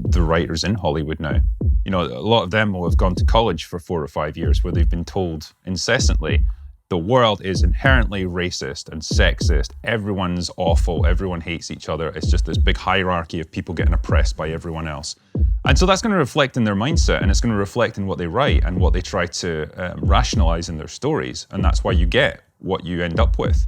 the writers in Hollywood now. You know, a lot of them will have gone to college for 4 or 5 years where they've been told incessantly, the world is inherently racist and sexist. Everyone's awful. Everyone hates each other. It's just this big hierarchy of people getting oppressed by everyone else. And so that's going to reflect in their mindset, and it's going to reflect in what they write and what they try to rationalize in their stories. And that's why you get what you end up with.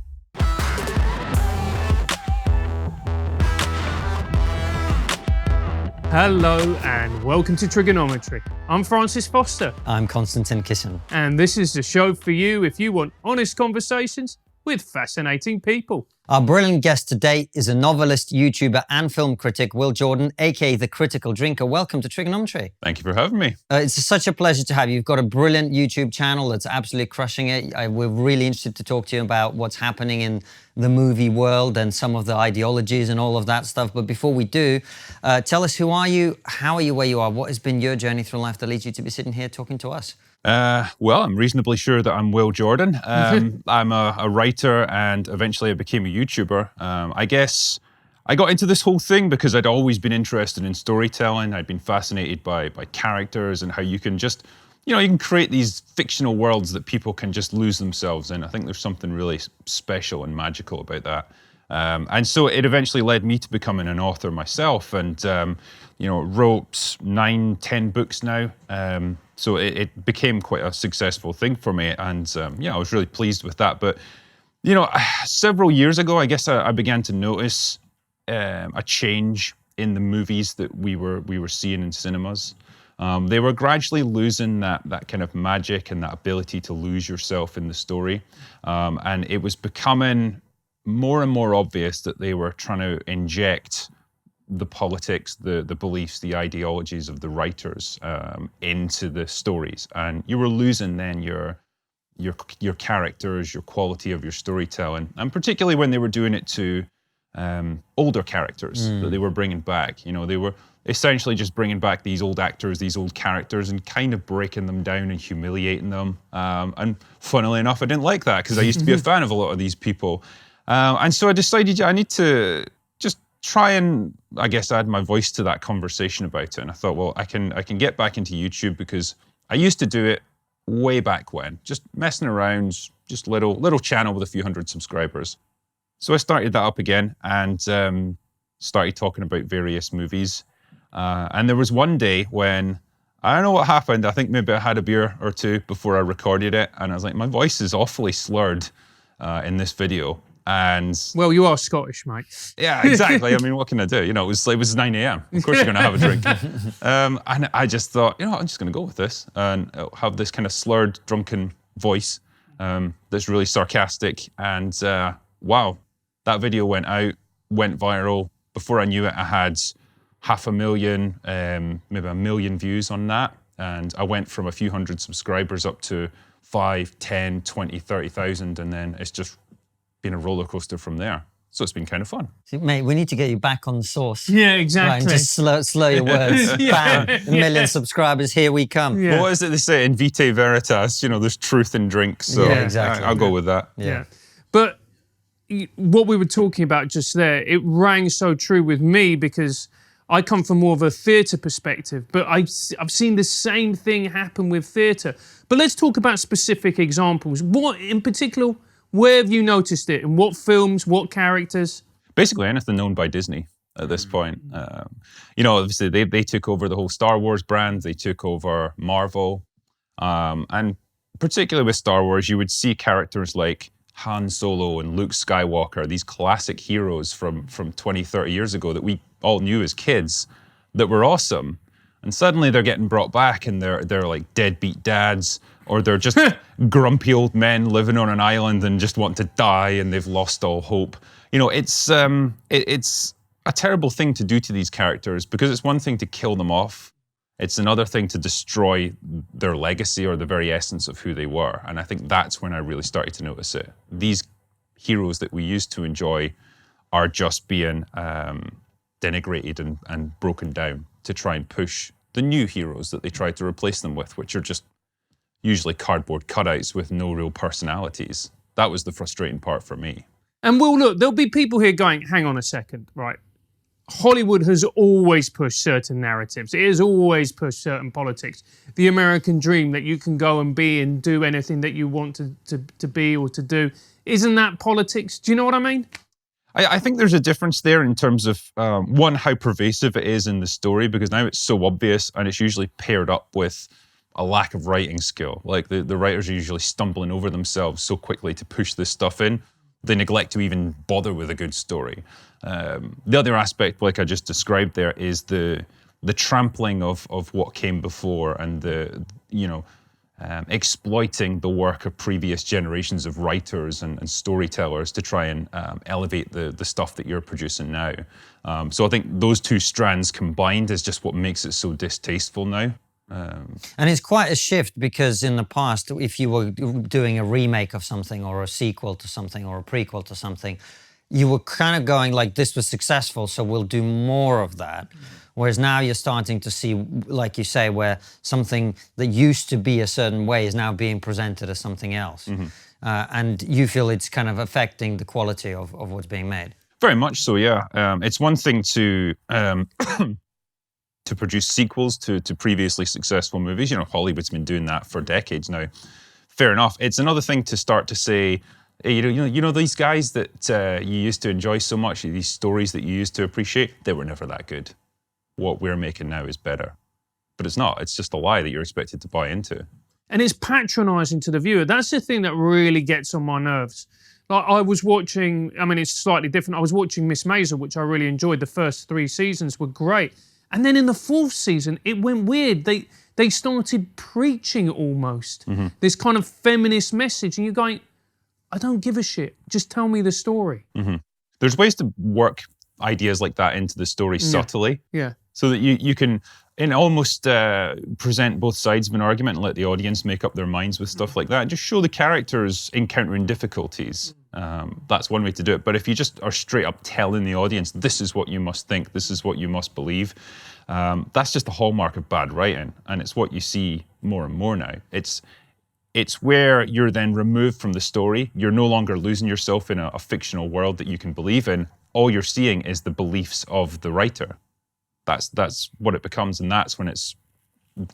Hello and welcome to Trigonometry. I'm Francis Foster. I'm Konstantin Kisin. And this is the show for you if you want honest conversations with fascinating people. Our brilliant guest today is a novelist, YouTuber, and film critic, Will Jordan, aka The Critical Drinker. Welcome to Trigonometry. Thank you for having me. It's such a pleasure to have you. You've got a brilliant YouTube channel that's absolutely crushing it. We're really interested to talk to you about what's happening in the movie world and some of the ideologies and all of that stuff. But before we do, tell us, who are you? How are you where you are? What has been your journey through life that leads you to be sitting here talking to us? Well, I'm reasonably sure that I'm Will Jordan. I'm a writer, and eventually I became a YouTuber. I guess I got into this whole thing because I'd always been interested in storytelling. I'd been fascinated by characters and how you can just, you can create these fictional worlds that people can just lose themselves in. I think there's something really special and magical about that. And so it eventually led me to becoming an author myself, and wrote 9-10 books now. So it became quite a successful thing for me, and I was really pleased with that. But several years ago, I guess I began to notice a change in the movies that we were seeing in cinemas. They were gradually losing that kind of magic and that ability to lose yourself in the story, and it was becoming more and more obvious that they were trying to inject the politics, the beliefs, the ideologies of the writers into the stories, and you were losing then your characters, your quality of your storytelling, and particularly when they were doing it to older characters that they were bringing back. They were essentially just bringing back these old actors, these old characters, and kind of breaking them down and humiliating them. And funnily enough, I didn't like that because I used to be a fan of a lot of these people. And so I decided I need to just try and, I guess, add my voice to that conversation about it. And I thought, well, I can get back into YouTube because I used to do it way back when, just messing around, just little channel with a few hundred subscribers. So I started that up again and started talking about various movies. And there was one day when, I don't know what happened, I think maybe I had a beer or two before I recorded it, and I was like, my voice is awfully slurred in this video. And well, you are Scottish, mate. Yeah, exactly. I mean, what can I do? It was 9 a.m. Of course you're going to have a drink. And I just thought, I'm just going to go with this and have this kind of slurred, drunken voice that's really sarcastic. And wow, that video went out, went viral. Before I knew it, I had 500,000, maybe 1 million views on that. And I went from a few hundred subscribers up to 5, 10, 20, 30,000. And then it's just been a roller coaster from there. So it's been kind of fun. See, mate, we need to get you back on the source. Yeah, exactly. Right, just slow your words. Bam, 1 million subscribers, here we come. Yeah. Well, what is it they say? In vitae veritas, there's truth in drinks. So yeah, exactly. I'll go with that. Yeah. But what we were talking about just there, it rang so true with me because I come from more of a theatre perspective, but I've seen the same thing happen with theatre. But let's talk about specific examples. What in particular, where have you noticed it? In what films, what characters? Basically anything known by Disney at this point. Obviously they took over the whole Star Wars brand. They took over Marvel. And particularly with Star Wars, you would see characters like Han Solo and Luke Skywalker, these classic heroes from 20, 30 years ago that we all knew as kids that were awesome. And suddenly they're getting brought back and they're like deadbeat dads, or they're just grumpy old men living on an island and just want to die and they've lost all hope. It's a terrible thing to do to these characters because it's one thing to kill them off. It's another thing to destroy their legacy or the very essence of who they were. And I think that's when I really started to notice it. These heroes that we used to enjoy are just being denigrated and broken down to try and push the new heroes that they tried to replace them with, which are just usually cardboard cutouts with no real personalities. That was the frustrating part for me. And well, look, there'll be people here going, hang on a second, right? Hollywood has always pushed certain narratives. It has always pushed certain politics. The American dream that you can go and be and do anything that you want to be or to do. Isn't that politics? Do you know what I mean? I think there's a difference there in terms of, one, how pervasive it is in the story, because now it's so obvious and it's usually paired up with a lack of writing skill. Like the writers are usually stumbling over themselves so quickly to push this stuff in, they neglect to even bother with a good story. The other aspect, like I just described there, is the trampling of what came before and exploiting the work of previous generations of writers and storytellers to try and elevate the stuff that you're producing now. So I think those two strands combined is just what makes it so distasteful now. And it's quite a shift, because in the past, if you were doing a remake of something or a sequel to something or a prequel to something, you were kind of going like, this was successful, so we'll do more of that. Whereas now you're starting to see, like you say, where something that used to be a certain way is now being presented as something else. And you feel it's kind of affecting the quality of what's being made. Very much so, yeah. It's one thing to to produce sequels to previously successful movies. You know, Hollywood's been doing that for decades now. Fair enough. It's another thing to start to say, hey, you know these guys that you used to enjoy so much, these stories that you used to appreciate, they were never that good. What we're making now is better. But it's not. It's just a lie that you're expected to buy into. And it's patronizing to the viewer. That's the thing that really gets on my nerves. Like I was watching, I mean, it's slightly different. I was watching Miss Maisel, which I really enjoyed. The first 3 seasons were great. And then in the 4th season, it went weird. They started preaching almost this kind of feminist message. And you're going, I don't give a shit. Just tell me the story. There's ways to work ideas like that into the story subtly. Yeah. So that you can almost present both sides of an argument and let the audience make up their minds with stuff like that. Just show the characters encountering difficulties. That's one way to do it. But if you just are straight up telling the audience, this is what you must think, this is what you must believe, that's just a hallmark of bad writing. And it's what you see more and more now. It's where you're then removed from the story. You're no longer losing yourself in a fictional world that you can believe in. All you're seeing is the beliefs of the writer. That's what it becomes, and that's when it's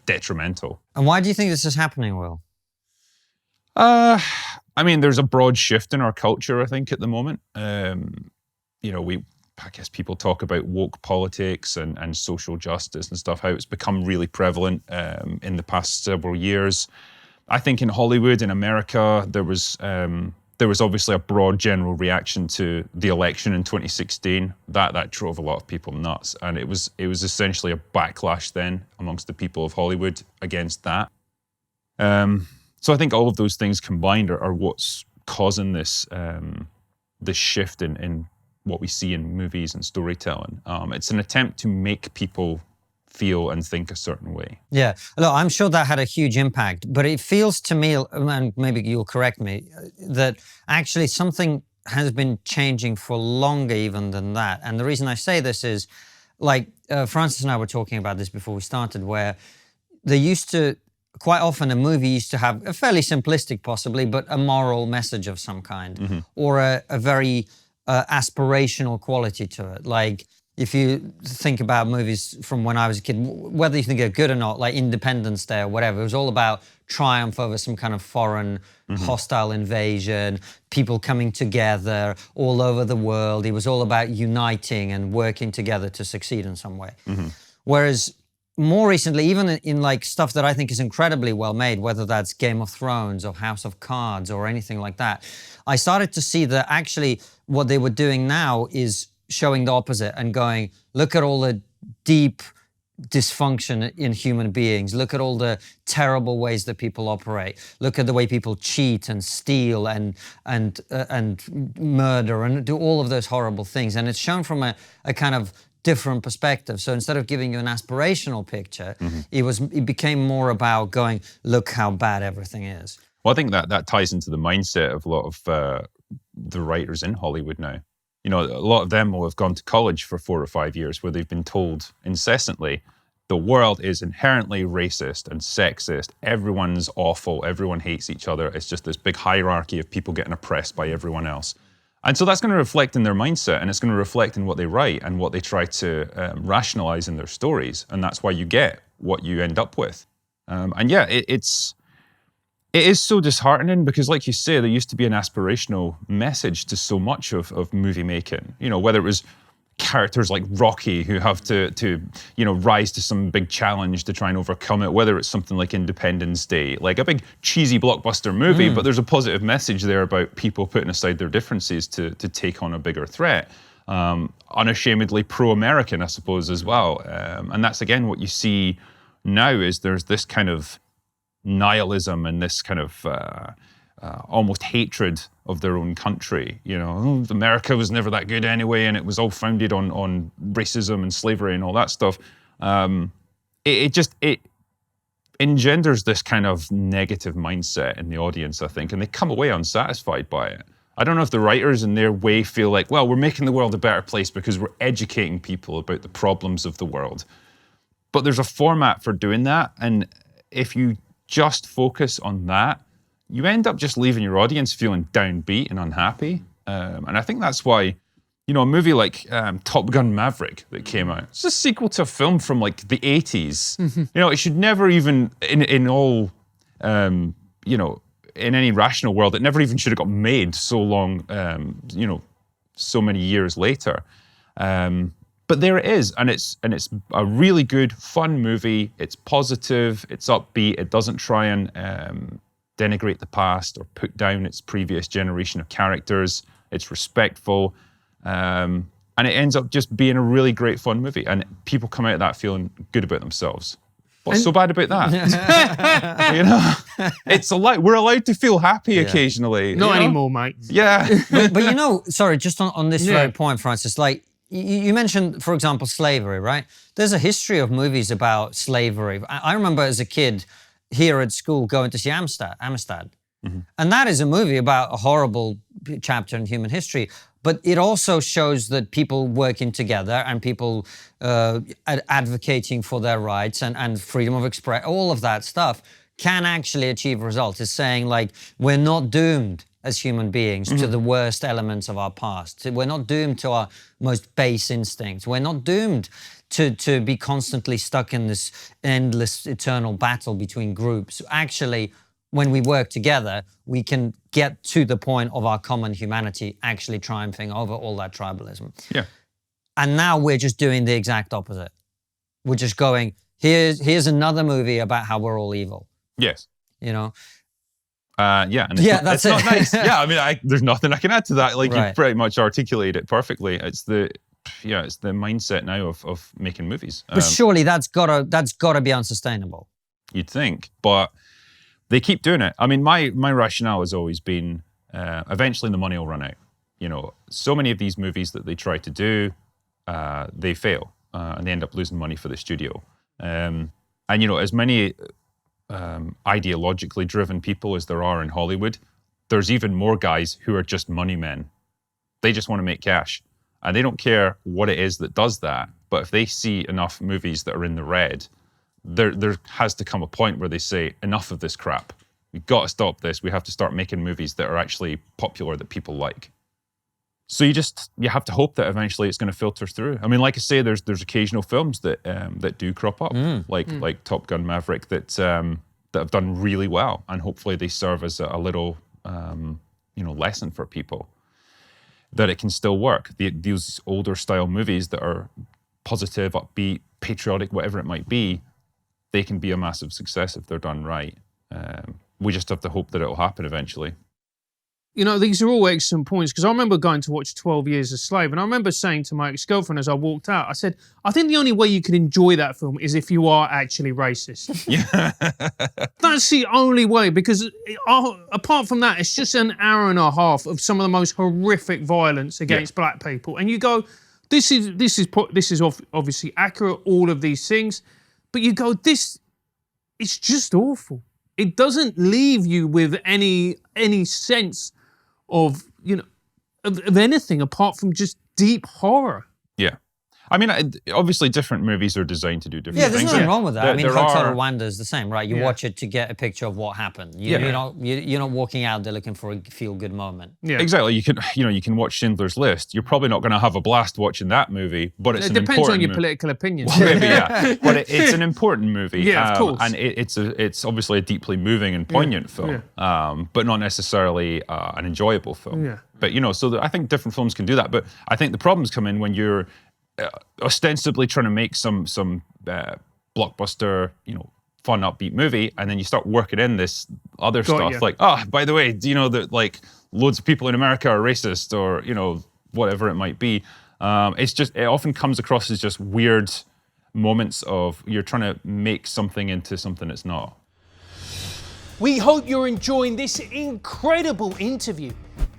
detrimental. And why do you think this is happening, Will? I mean, there's a broad shift in our culture, I think, at the moment. I guess people talk about woke politics and social justice and stuff, how it's become really prevalent in the past several years. I think in Hollywood, in America, there was obviously a broad general reaction to the election in 2016. That drove a lot of people nuts, and it was essentially a backlash then amongst the people of Hollywood against that. So I think all of those things combined are what's causing this shift in what we see in movies and storytelling. It's an attempt to make people feel and think a certain way. Yeah, look, I'm sure that had a huge impact, but it feels to me, and maybe you'll correct me, that actually something has been changing for longer even than that. And the reason I say this is, like, Francis and I were talking about this before we started, where they used to, quite often a movie used to have a fairly simplistic, possibly, but a moral message of some kind, or a very aspirational quality to it. Like, if you think about movies from when I was a kid, whether you think they're good or not, like Independence Day or whatever, it was all about triumph over some kind of foreign hostile invasion, people coming together all over the world. It was all about uniting and working together to succeed in some way. Whereas more recently, even in like stuff that I think is incredibly well made, whether that's Game of Thrones or House of Cards or anything like that, I started to see that actually what they were doing now is showing the opposite and going, look at all the deep dysfunction in human beings. Look at all the terrible ways that people operate. Look at the way people cheat and steal and murder and do all of those horrible things. And it's shown from a kind of different perspective. So instead of giving you an aspirational picture, it became more about going, look how bad everything is. Well, I think that ties into the mindset of a lot of the writers in Hollywood now. You know, a lot of them will have gone to college for 4 or 5 years where they've been told incessantly, the world is inherently racist and sexist. Everyone's awful. Everyone hates each other. It's just this big hierarchy of people getting oppressed by everyone else. And so that's going to reflect in their mindset, and it's going to reflect in what they write and what they try to rationalize in their stories. And that's why you get what you end up with. And yeah, it is so disheartening because, like you say, there used to be an aspirational message to so much of movie making. You know, whether it was characters like Rocky who have to rise to some big challenge to try and overcome it, whether it's something like Independence Day, like a big cheesy blockbuster movie, but there's a positive message there about people putting aside their differences to take on a bigger threat. Unashamedly pro-American, I suppose, as well. And that's, again, what you see now is there's this kind of nihilism and this kind of almost hatred of their own country. You know, America was never that good anyway, and it was all founded on racism and slavery and all that stuff. It engenders this kind of negative mindset in the audience, I think, and they come away unsatisfied by it. I don't know if the writers in their way feel like, well, we're making the world a better place because we're educating people about the problems of the world. But there's a format for doing that, and if you just focus on that, you end up just leaving your audience feeling downbeat and unhappy. And I think that's why, you know, a movie like Top Gun Maverick that came out, it's a sequel to a film from like the 80s. You know, it should never even, in all, you know, in any rational world, it never even should have got made so long, you know, so many years later. But there it is, and it's a really good, fun movie. It's positive, it's upbeat, it doesn't try and denigrate the past or put down its previous generation of characters. It's respectful, and it ends up just being a really great, fun movie. And people come out of that feeling good about themselves. What's so bad about that? You know, it's we're allowed to feel happy occasionally. Not you know? anymore, mate. Yeah. But you know, sorry, just on this very point, Francis, like you mentioned, for example, slavery, right? There's a history of movies about slavery. I remember as a kid here at school going to see Amistad. Mm-hmm. And that is a movie about a horrible chapter in human history. But it also shows that people working together and people advocating for their rights and freedom of expression, all of that stuff can actually achieve results. It's saying, like, we're not doomed as human beings to the worst elements of our past. We're not doomed to our most base instincts. We're not doomed to be constantly stuck in this endless, eternal battle between groups. Actually, when we work together, we can get to the point of our common humanity actually triumphing over all that tribalism. Yeah. And now we're just doing the exact opposite. We're just going, here's another movie about how we're all evil. Yes. You know? Yeah, and that's it. Not nice. Yeah, I mean, there's nothing I can add to that. Like, Right. you pretty much articulated it perfectly. It's the mindset now of making movies. But surely that's gotta be unsustainable. You'd think, but they keep doing it. I mean, my rationale has always been, eventually the money will run out. You know, so many of these movies that they try to do, they fail, and they end up losing money for the studio. And you know, as many ideologically driven people as there are in Hollywood, there's even more guys who are just money men. They just want to make cash, and they don't care what it is that does that. But if they see enough movies that are in the red, there has to come a point where they say, enough of this crap. We've got to stop this. We have to start making movies that are actually popular, that people like. So you have to hope that eventually it's going to filter through. I mean, like I say, there's occasional films that do crop up, like Top Gun Maverick, that have done really well, and hopefully they serve as a little lesson for people that it can still work. These older style movies that are positive, upbeat, patriotic, whatever it might be, they can be a massive success if they're done right. We just have to hope that it'll happen eventually. You know, these are all excellent points, because I remember going to watch 12 Years a Slave, and I remember saying to my ex-girlfriend as I walked out, I said, I think the only way you can enjoy that film is if you are actually racist. Yeah. That's the only way, because apart from that, it's just an hour and a half of some of the most horrific violence against black people. And you go, this is obviously accurate, all of these things, but you go, it's just awful. It doesn't leave you with any sense of, you know, of anything apart from just deep horror. Yeah. I mean, obviously, different movies are designed to do different Yeah, there's things. nothing wrong with that. I mean, There Hotel are- Rwanda is the same, right? You watch it to get a picture of what happened. You're not walking out there looking for a feel-good moment. Yeah. Exactly. You can watch Schindler's List. You're probably not going to have a blast watching that movie, but it's It an depends important on your mo- political opinion. Well, maybe, yeah. But it's an important movie. Yeah, of course. And it's obviously a deeply moving and poignant film, but not necessarily an enjoyable film. Yeah. But, I think different films can do that. But I think the problems come in when you're ostensibly trying to make some blockbuster, fun, upbeat movie, and then you start working in this other stuff ya. like, oh, by the way, do you know that like loads of people in America are racist, or whatever it might be. It often comes across as just weird moments of you're trying to make something into something it's not. We hope you're enjoying this incredible interview.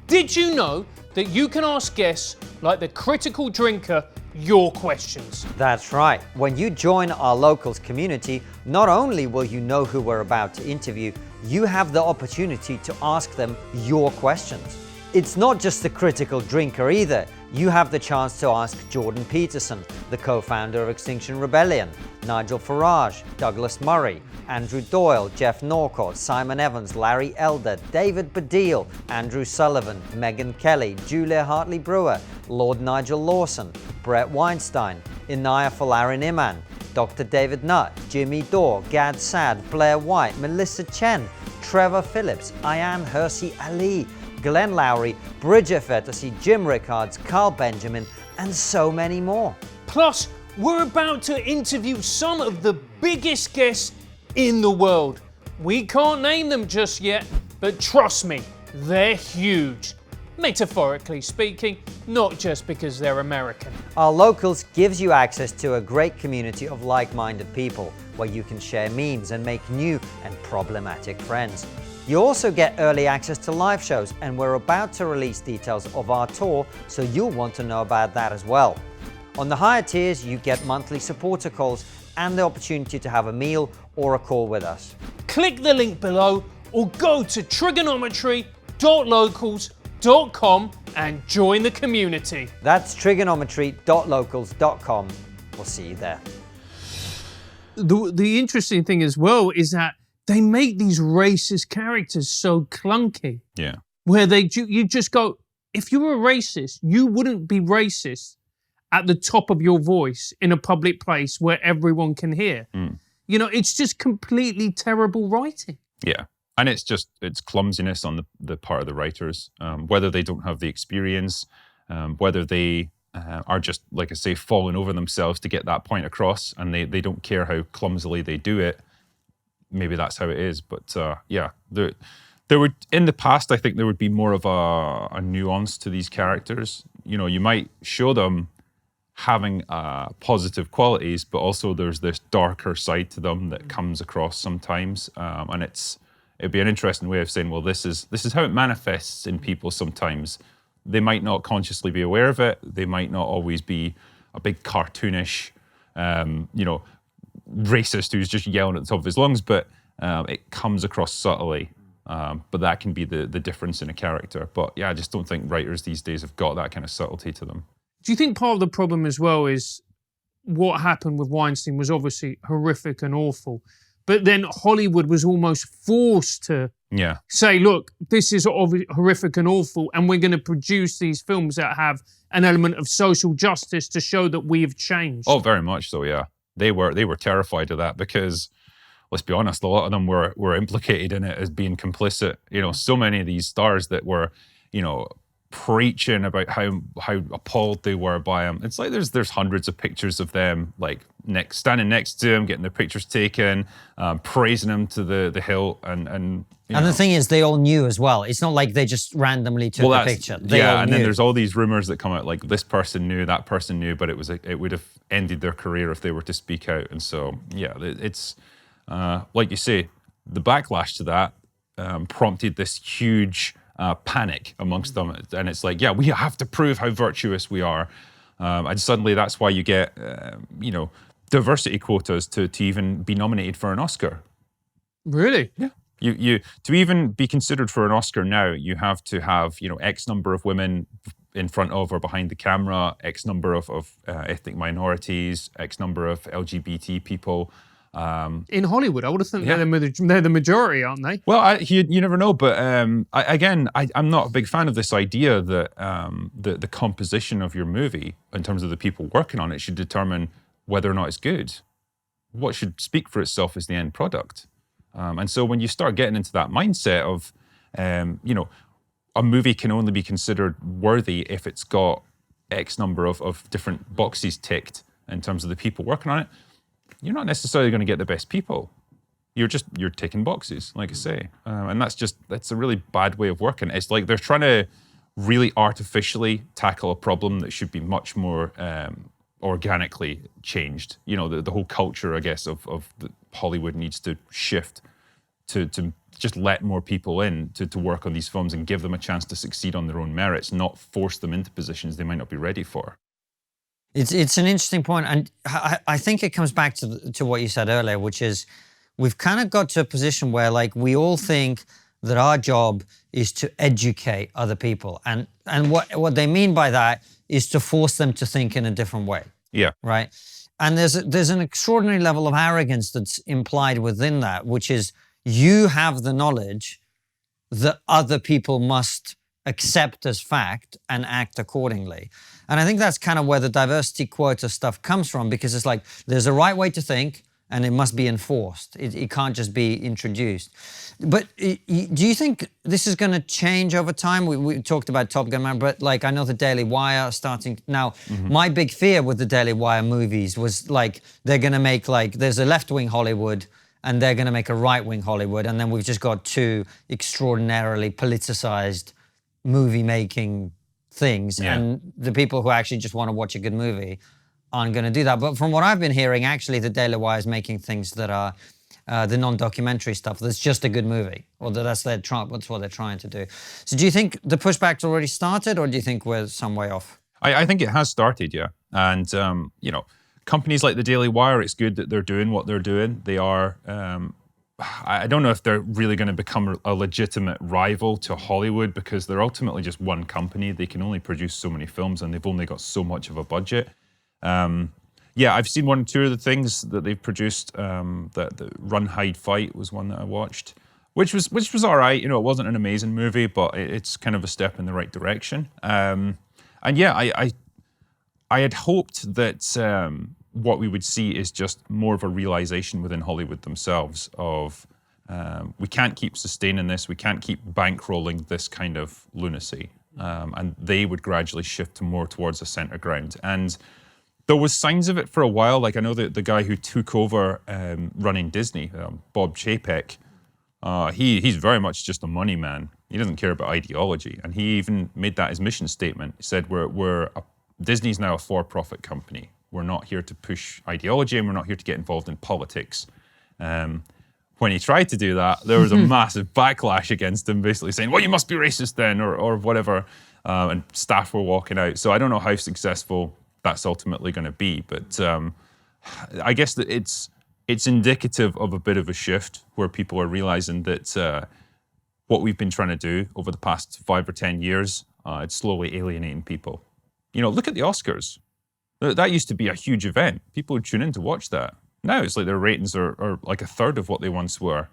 Did you know that you can ask guests like the Critical Drinker your questions? That's right. When you join our locals community, not only will you know who we're about to interview, you have the opportunity to ask them your questions. It's not just the Critical Drinker either. You have the chance to ask Jordan Peterson, the co-founder of Extinction Rebellion, Nigel Farage, Douglas Murray, Andrew Doyle, Jeff Norcott, Simon Evans, Larry Elder, David Baddiel, Andrew Sullivan, Megyn Kelly, Julia Hartley-Brewer, Lord Nigel Lawson, Brett Weinstein, Inaya Folarin Iman, Dr. David Nutt, Jimmy Dore, Gad Sad, Blair White, Melissa Chen, Trevor Phillips, Ayan Hersey Ali, Glenn Lowry, Bridget Fettersy, Jim Rickards, Carl Benjamin, and so many more. Plus, we're about to interview some of the biggest guests in the world. We can't name them just yet, but trust me, they're huge. Metaphorically speaking, not just because they're American. Our Locals gives you access to a great community of like-minded people where you can share memes and make new and problematic friends. You also get early access to live shows, and we're about to release details of our tour, so you'll want to know about that as well. On the higher tiers, you get monthly supporter calls and the opportunity to have a meal or a call with us. Click the link below or go to trigonometry.locals.com and join the community. That's trigonometry.locals.com. We'll see you there. The interesting thing as well is that they make these racist characters so clunky. Yeah. Where you just go, if you were a racist, you wouldn't be racist at the top of your voice in a public place where everyone can hear. It's just completely terrible writing. Yeah. And it's clumsiness on the part of the writers, whether they don't have the experience, whether they are just, like I say, falling over themselves to get that point across, and they don't care how clumsily they do it. Maybe that's how it is. But there would, in the past, I think there would be more of a nuance to these characters. You might show them having positive qualities, but also there's this darker side to them that comes across sometimes, and it'd be an interesting way of saying, well, this is how it manifests in people sometimes. They might not consciously be aware of it. They might not always be a big cartoonish, racist who's just yelling at the top of his lungs, but it comes across subtly. But that can be the difference in a character. But yeah, I just don't think writers these days have got that kind of subtlety to them. Do you think part of the problem as well is what happened with Weinstein was obviously horrific and awful, but then Hollywood was almost forced to say, look, this is horrific and awful, and we're going to produce these films that have an element of social justice to show that we've changed? Oh, very much so, yeah. They were terrified of that because, let's be honest, a lot of them were implicated in it as being complicit. So many of these stars that were, preaching about how appalled they were by him. It's like there's hundreds of pictures of them like standing next to him, getting their pictures taken, praising him to the hilt, and the thing is, they all knew as well. It's not like they just randomly took the picture. They all and knew. then there's all these rumors that come out like this person knew, that person knew, but it would have ended their career if they were to speak out. And so it's like you say, the backlash to that prompted this huge panic amongst them, and it's like, we have to prove how virtuous we are, and suddenly that's why you get diversity quotas to even be nominated for an Oscar. Really? Yeah. You to even be considered for an Oscar now, you have to have X number of women in front of or behind the camera, X number of ethnic minorities, X number of LGBT people. In Hollywood, I would have thought Yeah. they're the majority, aren't they? Well, you never know, but I'm not a big fan of this idea that the composition of your movie, in terms of the people working on it, should determine whether or not it's good. What should speak for itself is the end product. And so when you start getting into that mindset of, a movie can only be considered worthy if it's got X number of different boxes ticked in terms of the people working on it, you're not necessarily going to get the best people. You're ticking boxes, like I say. And that's a really bad way of working. It's like they're trying to really artificially tackle a problem that should be much more organically changed. The whole culture, I guess, of Hollywood needs to shift to just let more people in to work on these films and give them a chance to succeed on their own merits, not force them into positions they might not be ready for. It's an interesting point, and I think it comes back to what you said earlier, which is we've kind of got to a position where like we all think that our job is to educate other people, and what they mean by that is to force them to think in a different way. Yeah. Right. And there's an extraordinary level of arrogance that's implied within that, which is you have the knowledge that other people must accept as fact and act accordingly. And I think that's kind of where the diversity quota stuff comes from, because it's like there's a right way to think and it must be enforced. It can't just be introduced. But do you think this is going to change over time? We talked about Top Gun, man, but like I know the Daily Wire starting now. My big fear with the Daily Wire movies was like they're going to make like there's a left-wing Hollywood and they're going to make a right-wing Hollywood, and then we've just got two extraordinarily politicized movie-making things, and the people who actually just want to watch a good movie aren't going to do that. But from what I've been hearing, actually, the Daily Wire is making things that are the non-documentary stuff that's just a good movie, or that's what they're trying to do. So do you think the pushback's already started, or do you think we're some way off? I think it has started, yeah. And, companies like the Daily Wire, it's good that they're doing what they're doing. They are, I don't know if they're really going to become a legitimate rival to Hollywood, because they're ultimately just one company. They can only produce so many films and they've only got so much of a budget. I've seen one or two of the things that they've produced. The Run, Hide, Fight was one that I watched, which was all right. It wasn't an amazing movie, but it's kind of a step in the right direction. I had hoped that what we would see is just more of a realization within Hollywood themselves of we can't keep sustaining this, we can't keep bankrolling this kind of lunacy. And they would gradually shift more towards a center ground. And there was signs of it for a while. Like I know that the guy who took over running Disney, Bob Chapek, he's very much just a money man. He doesn't care about ideology. And he even made that his mission statement. He said, Disney's now a for-profit company. We're not here to push ideology, and we're not here to get involved in politics. When he tried to do that, there was a massive backlash against him, basically saying, well, you must be racist then, or whatever. And staff were walking out. So I don't know how successful that's ultimately going to be. But I guess that it's indicative of a bit of a shift where people are realizing that what we've been trying to do over the past 5 or 10 years, it's slowly alienating people. Look at the Oscars. That used to be a huge event. People would tune in to watch that. Now it's like their ratings are like a third of what they once were.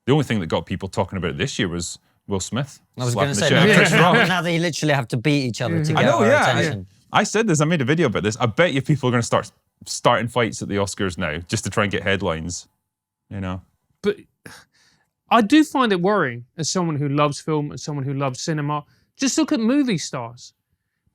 The only thing that got people talking about it this year was Will Smith. I was going to say, Chris Rock. now they literally have to beat each other to get I know, our yeah. attention. I said this, I made a video about this. I bet you people are going to starting fights at the Oscars now just to try and get headlines, But I do find it worrying as someone who loves film, as someone who loves cinema. Just look at movie stars.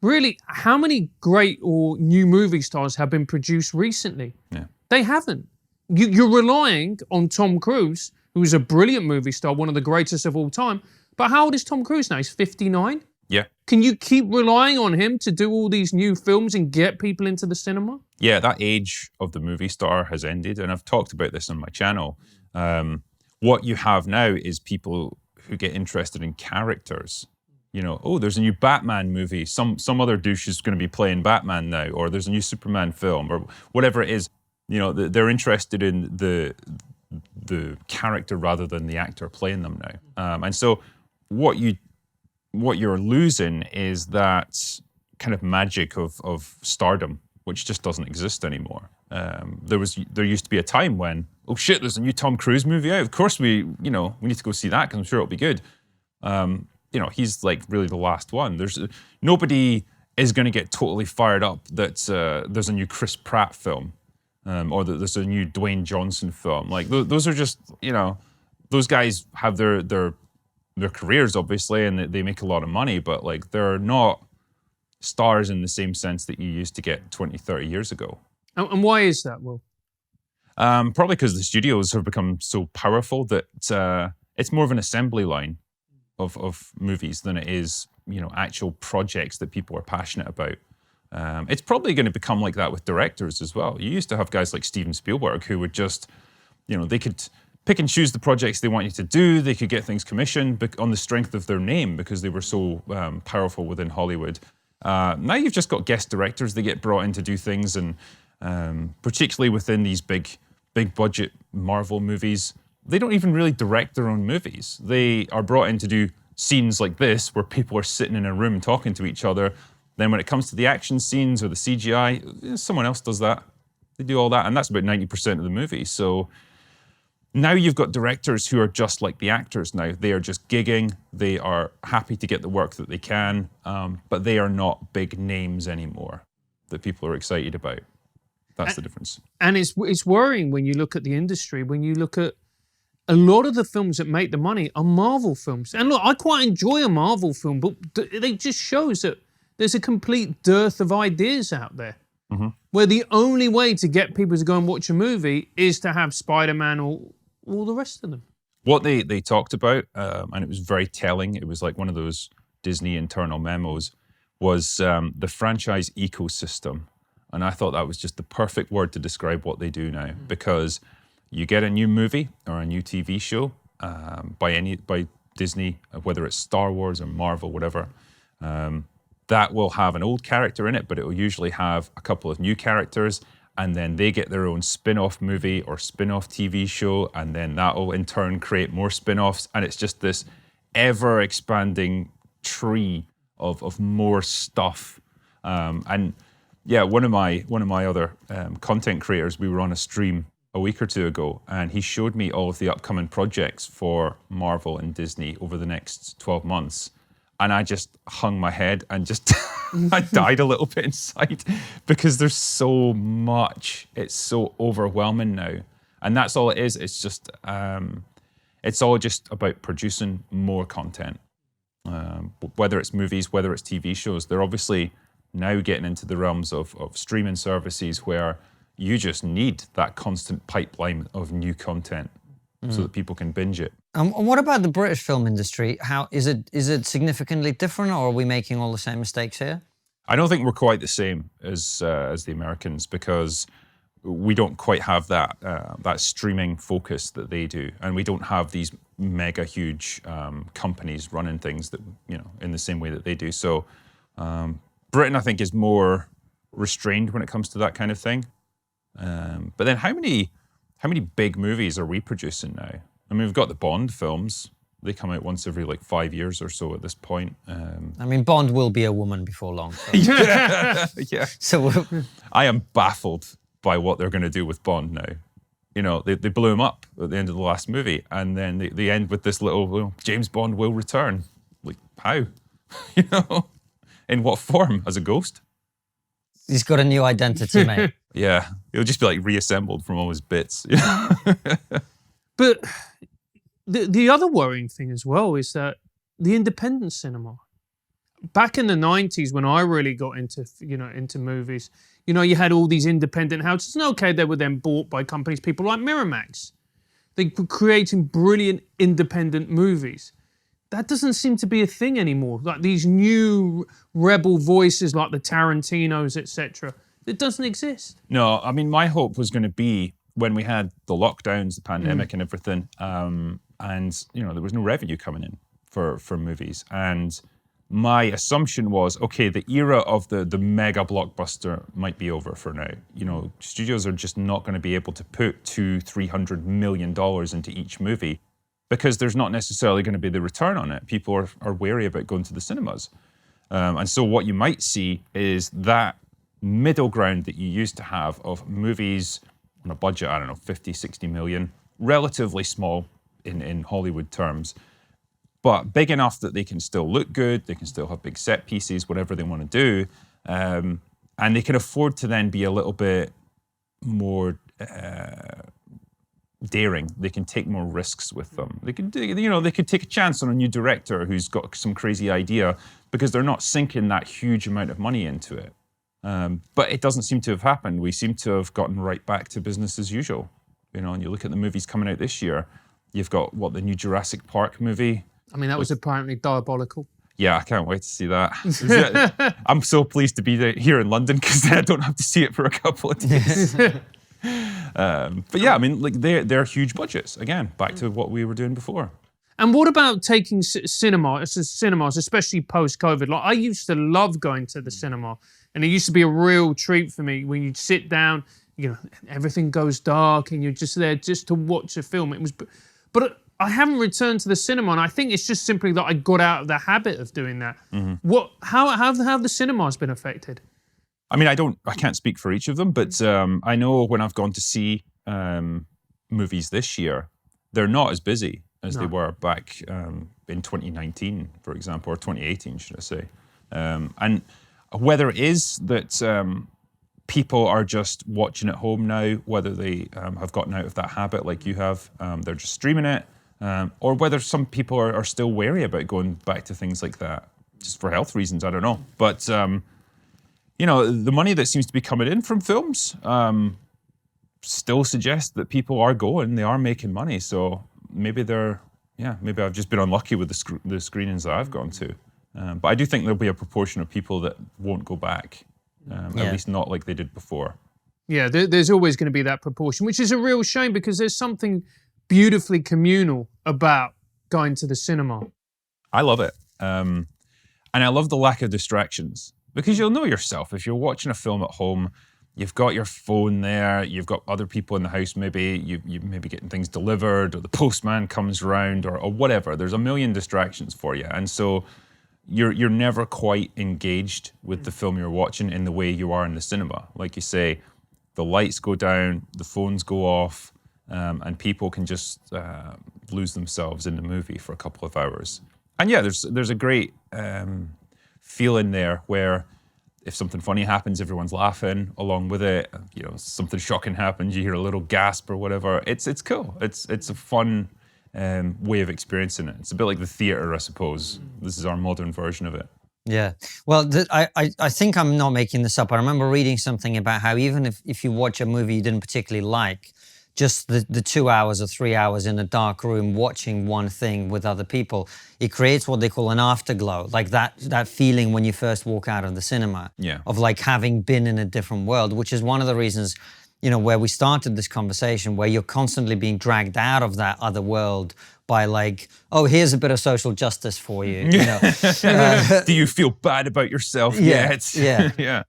Really, how many great or new movie stars have been produced recently? Yeah. They haven't. You're relying on Tom Cruise, who is a brilliant movie star, one of the greatest of all time. But how old is Tom Cruise now? He's 59? Yeah. Can you keep relying on him to do all these new films and get people into the cinema? Yeah, that age of the movie star has ended. And I've talked about this on my channel. What you have now is people who get interested in characters. There's a new Batman movie. Some other douche is going to be playing Batman now, or there's a new Superman film, or whatever it is. They're interested in the character rather than the actor playing them now. And so what you're losing is that kind of magic of stardom, which just doesn't exist anymore. There used to be a time when, oh shit, there's a new Tom Cruise movie out. Of course we need to go see that because I'm sure it'll be good. He's like really the last one. Nobody is going to get totally fired up that there's a new Chris Pratt film or that there's a new Dwayne Johnson film. Like those are just, those guys have their careers obviously, and they make a lot of money, but like they're not stars in the same sense that you used to get 20, 30 years ago. And why is that, Will? Probably because the studios have become so powerful that it's more of an assembly line of movies than it is, actual projects that people are passionate about. It's probably going to become like that with directors as well. You used to have guys like Steven Spielberg who would just, they could pick and choose the projects they want you to do. They could get things commissioned on the strength of their name because they were so powerful within Hollywood. Now you've just got guest directors that get brought in to do things, and particularly within these big budget Marvel movies, they don't even really direct their own movies. They are brought in to do scenes like this where people are sitting in a room talking to each other. Then when it comes to the action scenes or the CGI, someone else does that. They do all that, and that's about 90% of the movie. So now you've got directors who are just like the actors now. They are just gigging. They are happy to get the work that they can, but they are not big names anymore that people are excited about. That's the difference. And it's worrying when you look at the industry, when you look at a lot of the films that make the money are Marvel films. And look, I quite enjoy a Marvel film, but it just shows that there's a complete dearth of ideas out there. Mm-hmm. Where the only way to get people to go and watch a movie is to have Spider-Man or all the rest of them. What they talked about, and it was very telling, it was like one of those Disney internal memos, was the franchise ecosystem. And I thought that was just the perfect word to describe what they do now, because you get a new movie or a new TV show by Disney, whether it's Star Wars or Marvel, whatever, that will have an old character in it, but it will usually have a couple of new characters, and then they get their own spin-off movie or spin-off TV show, and then that will in turn create more spin-offs, and it's just this ever-expanding tree of more stuff. And yeah, one of my other content creators, we were on a stream a week or two ago, and he showed me all of the upcoming projects for Marvel and Disney over the next 12 months. And I just hung my head and just I died a little bit inside because there's so much. It's so overwhelming now. And that's all it is. It's just, it's all just about producing more content. Whether it's movies, whether it's TV shows, they're obviously now getting into the realms of streaming services where you just need that constant pipeline of new content so that people can binge it. And what about the British film industry? How is it significantly different, or are we making all the same mistakes here? I don't think we're quite the same as the Americans, because we don't quite have that streaming focus that they do, and we don't have these mega huge companies running things that in the same way that they do. So Britain, I think, is more restrained when it comes to that kind of thing. But then how many big movies are we producing now? I mean, we've got the Bond films. They come out once every 5 years or so at this point. I mean, Bond will be a woman before long. So. Yeah. So I am baffled by what they're going to do with Bond now. They blew him up at the end of the last movie, and then they end with this little James Bond will return. Like, how? In what form? As a ghost? He's got a new identity, mate. Yeah, he'll just be reassembled from all his bits. But the other worrying thing as well is that the independent cinema. Back in the 90s, when I really got into movies, you had all these independent houses, and okay, they were then bought by companies, people like Miramax. They were creating brilliant independent movies. That doesn't seem to be a thing anymore. Like these new rebel voices like the Tarantinos, etc. It doesn't exist. No, I mean, my hope was going to be when we had the lockdowns, the pandemic and everything, and there was no revenue coming in for movies. And my assumption was, okay, the era of the mega blockbuster might be over for now. Studios are just not going to be able to put $200-300 million into each movie, because there's not necessarily going to be the return on it. People are wary about going to the cinemas. And so what you might see is that middle ground that you used to have of movies on a budget, I don't know, 50, 60 million, relatively small in Hollywood terms, but big enough that they can still look good, they can still have big set pieces, whatever they want to do, and they can afford to then be a little bit more daring. They can take more risks with them. They can, they could take a chance on a new director who's got some crazy idea because they're not sinking that huge amount of money into it. But it doesn't seem to have happened. We seem to have gotten right back to business as usual. And you look at the movies coming out this year. You've got the new Jurassic Park movie. I mean, that was apparently diabolical. Yeah, I can't wait to see that. I'm so pleased to be here in London because I don't have to see it for a couple of days. But yeah, I mean, like they're huge budgets. Again, back to what we were doing before. And what about taking cinemas, especially post-COVID? Like I used to love going to the cinema, and it used to be a real treat for me when you'd sit down. Everything goes dark, and you're just there just to watch a film. But I haven't returned to the cinema, and I think it's just simply that I got out of the habit of doing that. Mm-hmm. How have the cinemas been affected? I mean, I can't speak for each of them, but I know when I've gone to see movies this year, they're not as busy as they were back in 2019, for example, or 2018, should I say. And whether it is that people are just watching at home now, whether they have gotten out of that habit like you have, they're just streaming it, or whether some people are still wary about going back to things like that, just for health reasons, I don't know. But, the money that seems to be coming in from films still suggests that people are going, they are making money. So maybe maybe I've just been unlucky with the screenings that I've gone to. But I do think there'll be a proportion of people that won't go back, at least not like they did before. Yeah, there's always going to be that proportion, which is a real shame because there's something beautifully communal about going to the cinema. I love it. And I love the lack of distractions because you'll know yourself. If you're watching a film at home, you've got your phone there, you've got other people in the house maybe, you maybe getting things delivered or the postman comes around or whatever. There's a million distractions for you. And so you're never quite engaged with the film you're watching in the way you are in the cinema. Like you say, the lights go down, the phones go off, and people can just lose themselves in the movie for a couple of hours. And yeah, there's a great feeling there where if something funny happens, everyone's laughing along with it. Something shocking happens, you hear a little gasp or whatever. It's cool. It's a fun way of experiencing it. It's a bit like the theater, I suppose. This is our modern version of it. Yeah. Well, I think I'm not making this up. I remember reading something about how even if you watch a movie you didn't particularly like, just the 2 hours or 3 hours in a dark room watching one thing with other people, it creates what they call an afterglow, like that feeling when you first walk out of the cinema, of like having been in a different world, which is one of the reasons, where we started this conversation, where you're constantly being dragged out of that other world by like, oh, here's a bit of social justice for you. Do you feel bad about yourself yet? Yeah.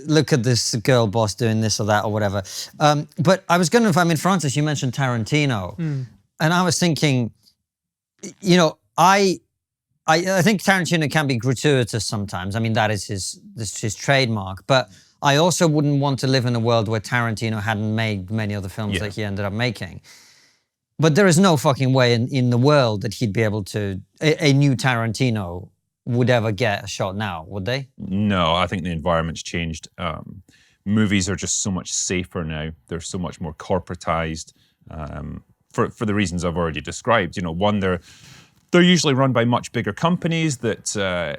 Look at this girl boss doing this or that or whatever. But I was going to, Francis, you mentioned Tarantino. And I was thinking, I think Tarantino can be gratuitous sometimes. I mean, that is his trademark. But I also wouldn't want to live in a world where Tarantino hadn't made many other films that he ended up making. But there is no fucking way in the world that he'd be able to, a new Tarantino would ever get a shot now, would they? No, I think the environment's changed. Movies are just so much safer now. They're so much more corporatized for the reasons I've already described. One, they're usually run by much bigger companies that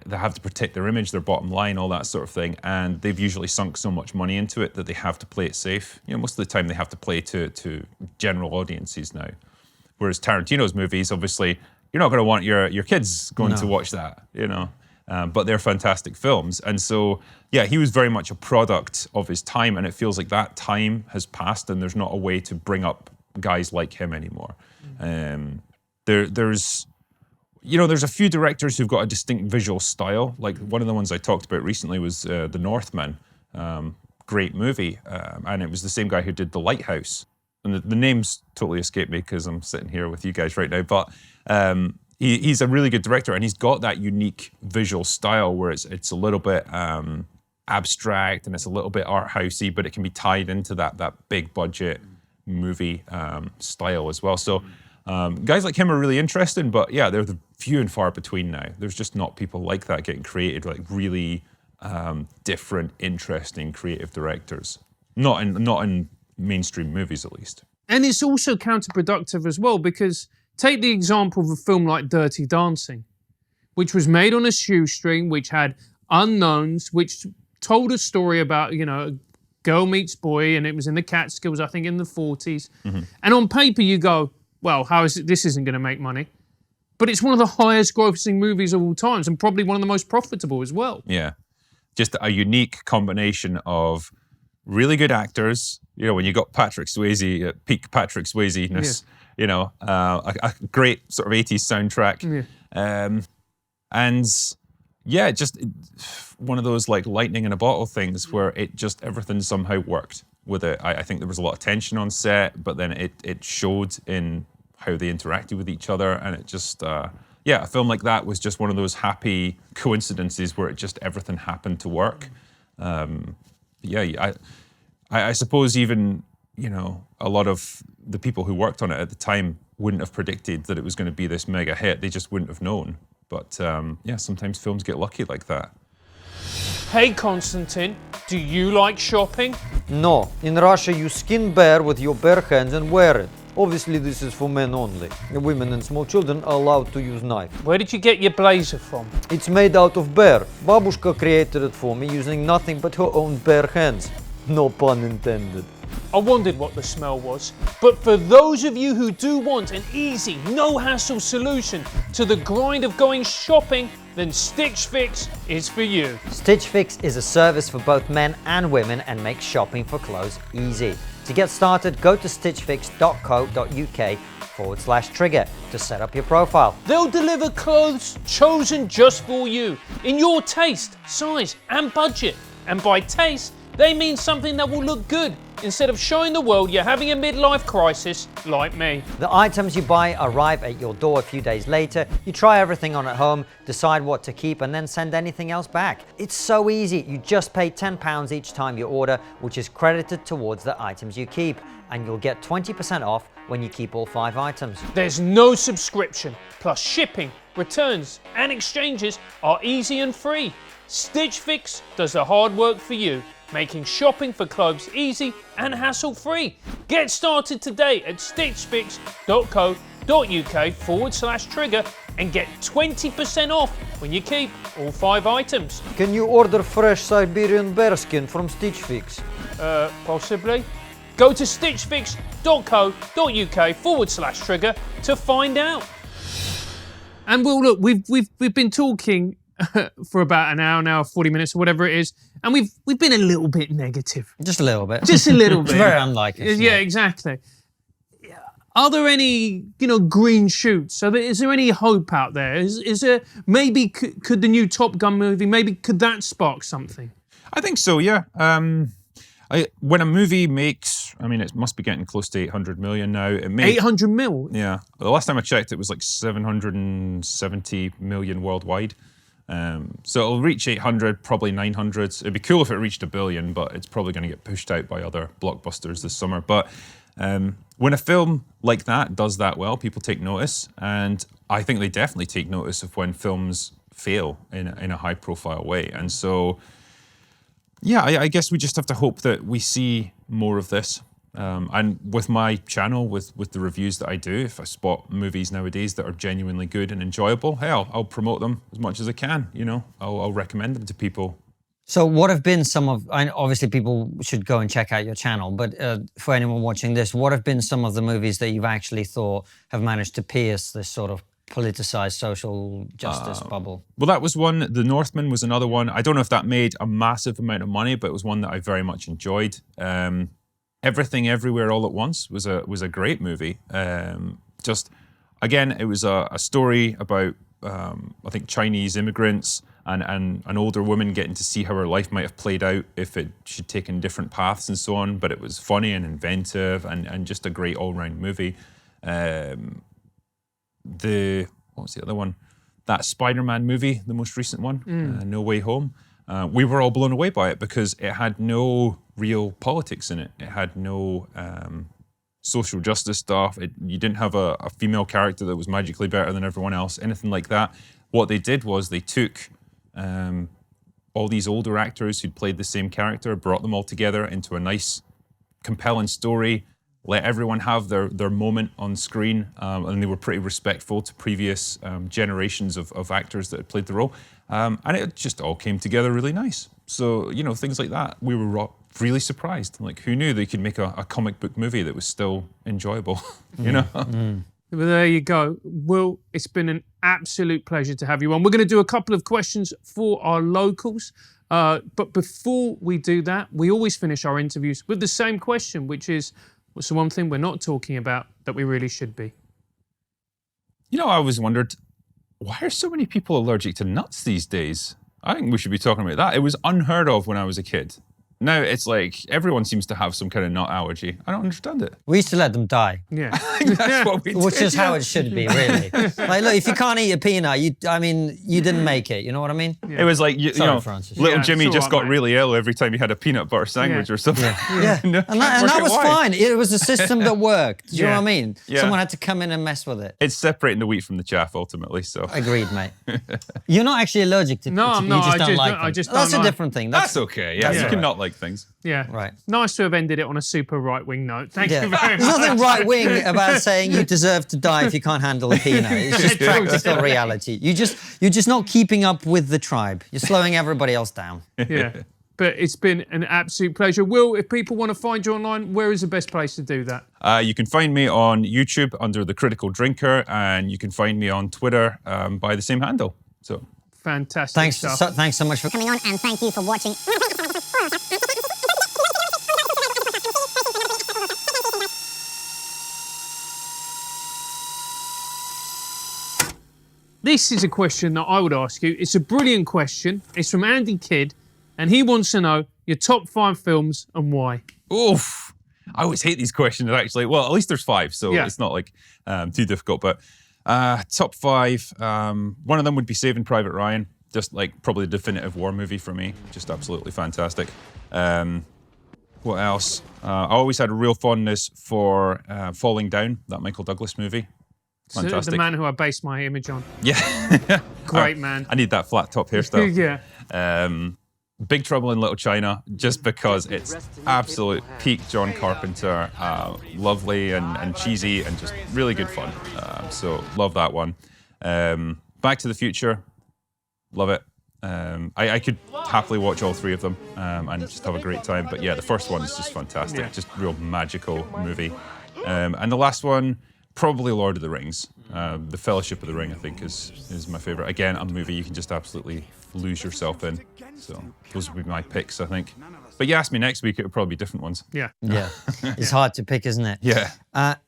they have to protect their image, their bottom line, all that sort of thing. And they've usually sunk so much money into it that they have to play it safe. Most of the time they have to play to general audiences now. Whereas Tarantino's movies, obviously, you're not going to want your kids going to watch that, but they're fantastic films. And so, yeah, he was very much a product of his time, and it feels like that time has passed and there's not a way to bring up guys like him anymore. There's a few directors who've got a distinct visual style. Like one of the ones I talked about recently was The Northman. Great movie. And it was the same guy who did The Lighthouse. And the names totally escape me because I'm sitting here with you guys right now. But he's a really good director, and he's got that unique visual style where it's a little bit abstract and it's a little bit art housey, but it can be tied into that big budget movie style as well. So guys like him are really interesting, but yeah, they're the few and far between now. There's just not people like that getting created, like really different, interesting, creative directors. Not in mainstream movies, at least. And it's also counterproductive as well, because take the example of a film like Dirty Dancing, which was made on a shoestring, which had unknowns, which told a story about, you know, girl meets boy, and it was in the Catskills, I think in the 40s. And on paper you go, well, how is it, this isn't going to make money? But it's one of the highest grossing movies of all times, and probably one of the most profitable as well. Yeah, just a unique combination of really good actors. You know, when you got Patrick Swayze at peak Patrick Swayze-ness, you know, a great sort of 80s soundtrack. And yeah, just one of those like lightning in a bottle things where it just, everything somehow worked with it. I think there was a lot of tension on set, but then it showed in how they interacted with each other. And it just, yeah, a film like that was just one of those happy coincidences where it just, everything happened to work. Yeah, I suppose even, you know, a lot of the people who worked on it at the time wouldn't have predicted that it was going to be this mega hit. They just wouldn't have known. But yeah, sometimes films get lucky like that. Hey Konstantin, do you like shopping? No, in Russia you skin bear with your bare hands and wear it. Obviously this is for men only. Women and small children are allowed to use knife. Where did you get your blazer from? It's made out of bear. Babushka created it for me using nothing but her own bare hands. No pun intended. I wondered what the smell was. But for those of you who do want an easy, no-hassle solution to the grind of going shopping, then Stitch Fix is for you. Stitch Fix is a service for both men and women and makes shopping for clothes easy. To get started, go to stitchfix.co.uk/trigger to set up your profile. They'll deliver clothes chosen just for you, in your taste, size and budget. And by taste, they mean something that will look good, instead of showing the world you're having a midlife crisis like me. The items you buy arrive at your door a few days later. You try everything on at home, decide what to keep, and then send anything else back. It's so easy. You just pay £10 each time you order, which is credited towards the items you keep, and you'll get 20% off when you keep all 5 items. There's no subscription, plus shipping, returns, and exchanges are easy and free. Stitch Fix does the hard work for you, making shopping for clothes easy and hassle-free. Get started today at stitchfix.co.uk/trigger and get 20% off when you keep all 5 items. Can you order fresh Siberian bearskin from Stitch Fix? Possibly. Go to stitchfix.co.uk/trigger to find out. And well, look, we've been talking for about an hour, 40 minutes or whatever it is, and we've been a little bit negative. Just a little bit. Just a little bit. It's very unlike us. Yeah, exactly. Are there any, you know, green shoots? Is there any hope out there? Is there, maybe could the new Top Gun movie, maybe could that spark something? I think so, yeah. When a movie makes, I mean, it must be getting close to 800 million now. It may, 800 mil? Yeah. The last time I checked, it was like 770 million worldwide. So it'll reach 800, probably 900. It'd be cool if it reached 1 billion, but it's probably going to get pushed out by other blockbusters this summer. But when a film like that does that well, people take notice. And I think they definitely take notice of when films fail in a high-profile way. And so, yeah, I guess we just have to hope that we see more of this. And with my channel, with the reviews that I do, if I spot movies nowadays that are genuinely good and enjoyable, hey, I'll promote them as much as I can. You know, I'll recommend them to people. So what have been some of, obviously people should go and check out your channel, but for anyone watching this, what have been some of the movies that you've actually thought have managed to pierce this sort of politicized social justice bubble? Well, that was one. The Northman was another one. I don't know if that made a massive amount of money, but it was one that I very much enjoyed. Everything Everywhere All at Once was a great movie. Just, again, it was a story about, I think, Chinese immigrants and an older woman getting to see how her life might have played out if she'd taken different paths and so on. But it was funny and inventive and just a great all-round movie. The what was the other one? That Spider-Man movie, the most recent one, No Way Home. We were all blown away by it because it had no real politics in it. It had no social justice stuff. You didn't have a female character that was magically better than everyone else, anything like that. What they did was they took all these older actors who'd played the same character, brought them all together into a nice, compelling story, let everyone have their moment on screen, and they were pretty respectful to previous generations of actors that had played the role. And it just all came together really nice. So, you know, things like that, we were really surprised. Like, who knew they could make a comic book movie that was still enjoyable, you know? Well, there you go. Will, it's been an absolute pleasure to have you on. We're going to do a couple of questions for our locals. But before we do that, we always finish our interviews with the same question, which is, what's the one thing we're not talking about that we really should be? You know, I always wondered, why are so many people allergic to nuts these days? I think we should be talking about that. It was unheard of when I was a kid. Now it's like everyone seems to have some kind of nut allergy. I don't understand it. We used to let them die. Yeah. That's what we Which did. is how it should be, really. Like, look, if you can't eat a peanut, you didn't make it. You know what I mean? It was like, you Sorry, know, Francis. little Yeah, Jimmy it's just all got right, mate. really ill every time he had a peanut butter sandwich or something. Yeah, No, and that was why? fine. It was a system that worked. Do you know Yeah. what I mean? Yeah. Someone had to come in and mess with it. It's separating the wheat from the chaff ultimately. So Agreed, mate. You're not actually allergic to No, to- I'm you not. just I don't just like don't- I them. just That's don't a like- different thing. that's okay. Yeah, that's you all can right. not like things. Yeah. Right. Nice to have ended it on a super right-wing note. Thank Yeah. you very There's much. nothing right wing about saying you deserve to die if you can't handle a peanut. It's just True. practical reality. You're just not keeping up with the tribe. You're slowing everybody else down. Yeah. But it's been an absolute pleasure. Will, if people want to find you online, where is the best place to do that? You can find me on YouTube under The Critical Drinker, and you can find me on Twitter by the same handle. So Fantastic Thanks stuff. thanks so much for coming on, and thank you for watching. This is a question that I would ask you. It's a brilliant question. It's from Andy Kidd, and he wants to know your top 5 films and why. oof. I always hate these questions, actually. Well, at least there's 5, so Yeah. it's not like too difficult. But top 5, one of them would be Saving Private Ryan. Just like probably the definitive war movie for me. Just absolutely fantastic. What else? I always had a real fondness for Falling Down, that Michael Douglas movie. So Fantastic. the man who I based my image on. Yeah. Great man. I need that flat top hairstyle. Yeah. Big Trouble in Little China, just because it's absolute peak John Carpenter, lovely and cheesy and just really good fun. So love that one. Back to the Future, love it. I could happily watch all 3 of them and just have a great time. But yeah, the first one is just fantastic, Yeah. just real magical movie. And the last one, probably Lord of the Rings. The Fellowship of the Ring, I think, is my favorite. Again, a movie you can just absolutely lose yourself in. So those would be my picks, I think. But you ask me next week, it would probably be different ones. Yeah. Yeah, it's hard to pick, isn't it? Yeah.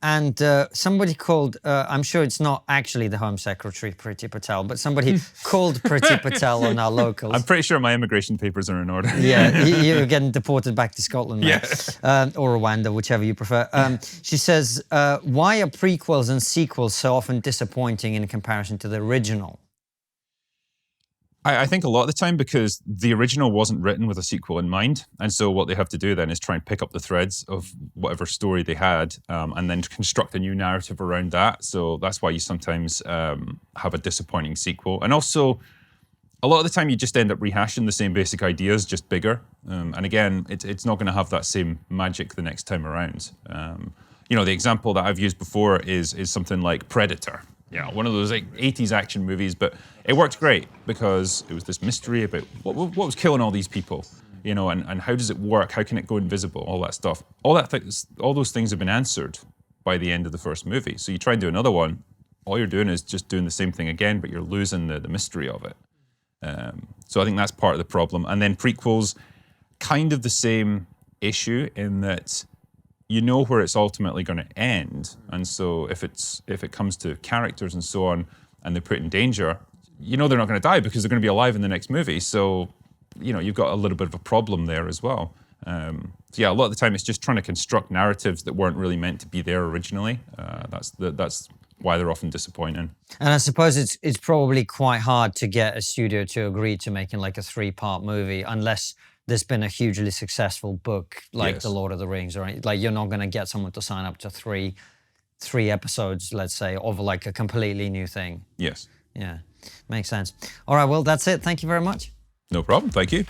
And somebody called, I'm sure it's not actually the Home Secretary, Priti Patel, but somebody called Priti Patel on our locals. I'm pretty sure my immigration papers are in order. Yeah, you're getting deported back to Scotland, mate. Or Rwanda, whichever you prefer. She says, why are prequels and sequels so often disappointing in comparison to the original? I think a lot of the time because the original wasn't written with a sequel in mind. And so what they have to do then is try and pick up the threads of whatever story they had and then construct a new narrative around that. So that's why you sometimes have a disappointing sequel. And also, a lot of the time you just end up rehashing the same basic ideas, just bigger. And again, it's not going to have that same magic the next time around. You know, the example that I've used before is something like Predator. Yeah, one of those like 80s action movies, but it worked great because it was this mystery about what was killing all these people, you know, and how does it work? How can it go invisible? All that stuff. All those things have been answered by the end of the first movie. So you try and do another one, all you're doing is just doing the same thing again, but you're losing the mystery of it. So I think that's part of the problem. And then prequels, kind of the same issue in that you know where it's ultimately going to end, and so if it comes to characters and so on, and they're put in danger, you know they're not going to die because they're going to be alive in the next movie. So, you know, you've got a little bit of a problem there as well. So yeah, a lot of the time it's just trying to construct narratives that weren't really meant to be there originally. That's one why they're often disappointing. And I suppose it's probably quite hard to get a studio to agree to making like a 3-part movie unless there's been a hugely successful book like Yes. The Lord of the Rings, right? Like you're not going to get someone to sign up to three episodes, let's say, of like a completely new thing. Yes. Yeah, makes sense. All right, well, that's it. Thank you very much. No problem. Thank you.